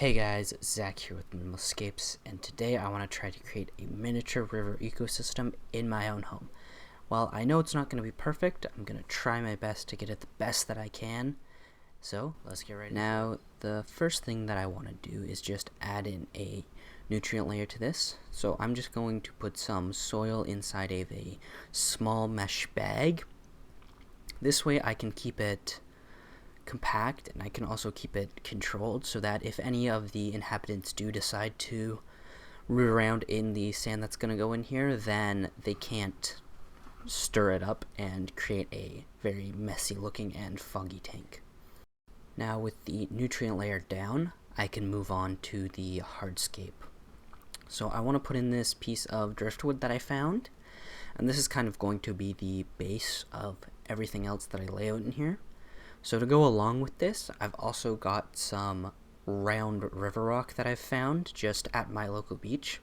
Hey guys, Zach here with Minnows, and today I want to try to create a miniature river ecosystem in my own home. While I know it's not going to be perfect, I'm going to try my best to get it the best that I can. So, let's get right now. The first thing that I want to do is just add in a nutrient layer to this. So I'm just going to put some soil inside of a small mesh bag. This way I can keep it compact, and I can also keep it controlled so that if any of the inhabitants do decide to root around in the sand that's going to go in here, then they can't stir it up and create a very messy looking and foggy tank. Now with the nutrient layer down, I can move on to the hardscape. So I want to put in this piece of driftwood that I found, and this is kind of going to be the base of everything else that I lay out in here. So to go along with this, I've also got some round river rock that I've found just at my local beach,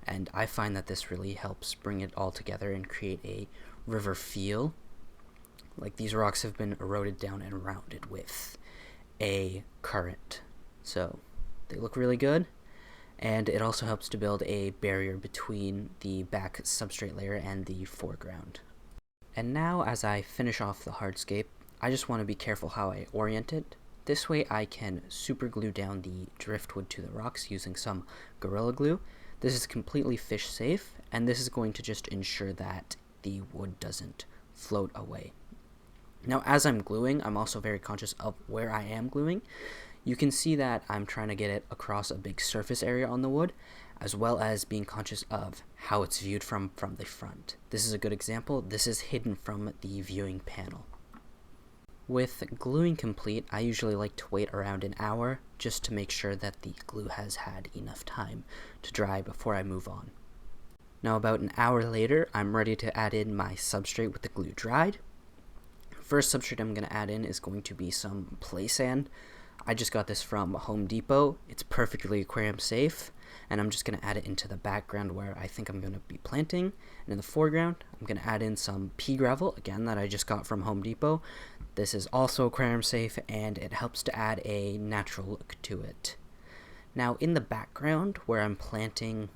and I find that this really helps bring it all together and create a river feel. Like, these rocks have been eroded down and rounded with a current, so they look really good, and it also helps to build a barrier between the back substrate layer and the foreground. And now, as I finish off the hardscape, I just want to be careful how I orient it. This way I can super glue down the driftwood to the rocks using some Gorilla Glue. This is completely fish safe, and this is going to just ensure that the wood doesn't float away. Now, as I'm gluing, I'm also very conscious of where I am gluing. You can see that I'm trying to get it across a big surface area on the wood, as well as being conscious of how it's viewed from the front. This is a good example. This is hidden from the viewing panel. With gluing complete, I usually like to wait around an hour just to make sure that the glue has had enough time to dry before I move on. Now, about an hour later, I'm ready to add in my substrate with the glue dried. First substrate I'm going to add in is going to be some play sand. I just got this from Home Depot. It's perfectly aquarium safe, and I'm just going to add it into the background where I think I'm going to be planting. And in the foreground, I'm going to add in some pea gravel, again, that I just got from Home Depot. This is also aquarium safe, and it helps to add a natural look to it. Now, in the background where I'm planting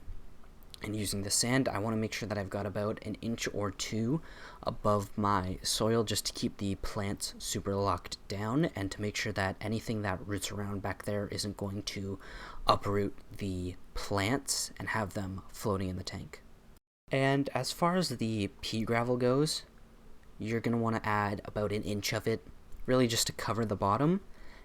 and using the sand, I want to make sure that I've got about an inch or two above my soil just to keep the plants super locked down and to make sure that anything that roots around back there isn't going to uproot the plants and have them floating in the tank. And as far as the pea gravel goes, you're going to want to add about an inch of it, really just to cover the bottom.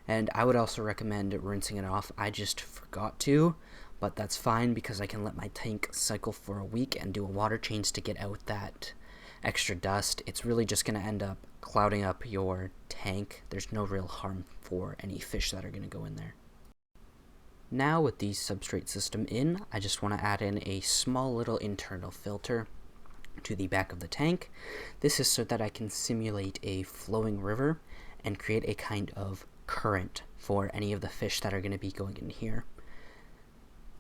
And I would also recommend rinsing it off. I just forgot to, but that's fine because I can let my tank cycle for a week and do a water change to get out that extra dust. It's really just going to end up clouding up your tank. There's no real harm for any fish that are going to go in there. Now, with the substrate system in, I just want to add in a small little internal filter to the back of the tank. This is so that I can simulate a flowing river and create a kind of current for any of the fish that are going to be going in here.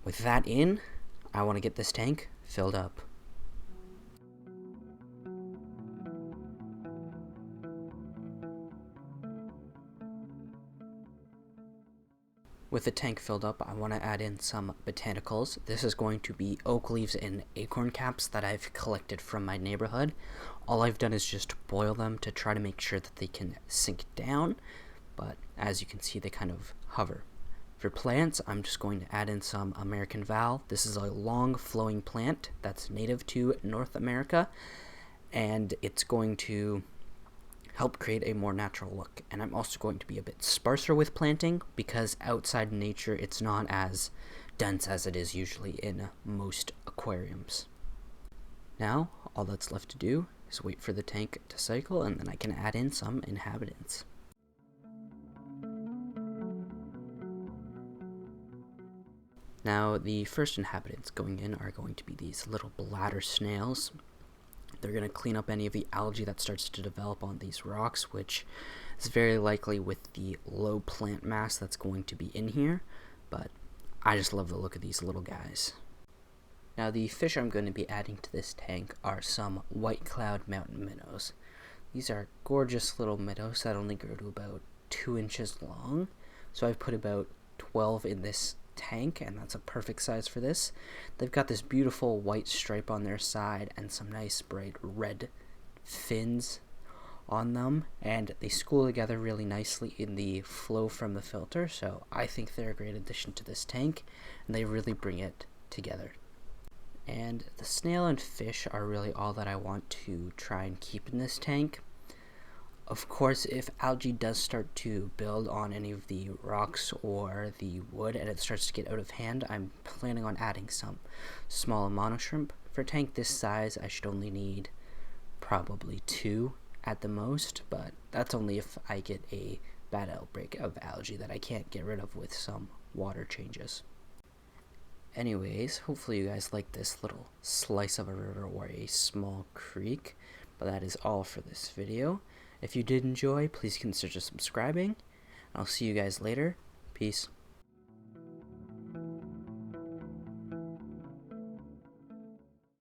With that in, I want to get this tank filled up. With the tank filled up, I want to add in some botanicals. This is going to be oak leaves and acorn caps that I've collected from my neighborhood. All I've done is just boil them to try to make sure that they can sink down, but as you can see, they kind of hover. For plants, I'm just going to add in some American Val. This is a long flowing plant that's native to North America, and it's going to help create a more natural look. And I'm also going to be a bit sparser with planting because outside in nature it's not as dense as it is usually in most aquariums. Now, all that's left to do is wait for the tank to cycle, and then I can add in some inhabitants. Now, the first inhabitants going in are going to be these little bladder snails. They're going to clean up any of the algae that starts to develop on these rocks, which is very likely with the low plant mass that's going to be in here, but I just love the look of these little guys. Now, the fish I'm going to be adding to this tank are some white cloud mountain minnows. These are gorgeous little minnows that only grow to about 2 inches long, so I've put about 12 in this tank, and that's a perfect size for this. They've got this beautiful white stripe on their side and some nice bright red fins on them, and they school together really nicely in the flow from the filter, so I think they're a great addition to this tank, and they really bring it together. And the snail and fish are really all that I want to try and keep in this tank. Of course, if algae does start to build on any of the rocks or the wood and it starts to get out of hand, I'm planning on adding some small monoshrimp. For a tank this size, I should only need probably 2 at the most, but that's only if I get a bad outbreak of algae that I can't get rid of with some water changes. Anyways, hopefully you guys like this little slice of a river or a small creek, but that is all for this video. If you did enjoy, please consider subscribing. I'll see you guys later. Peace.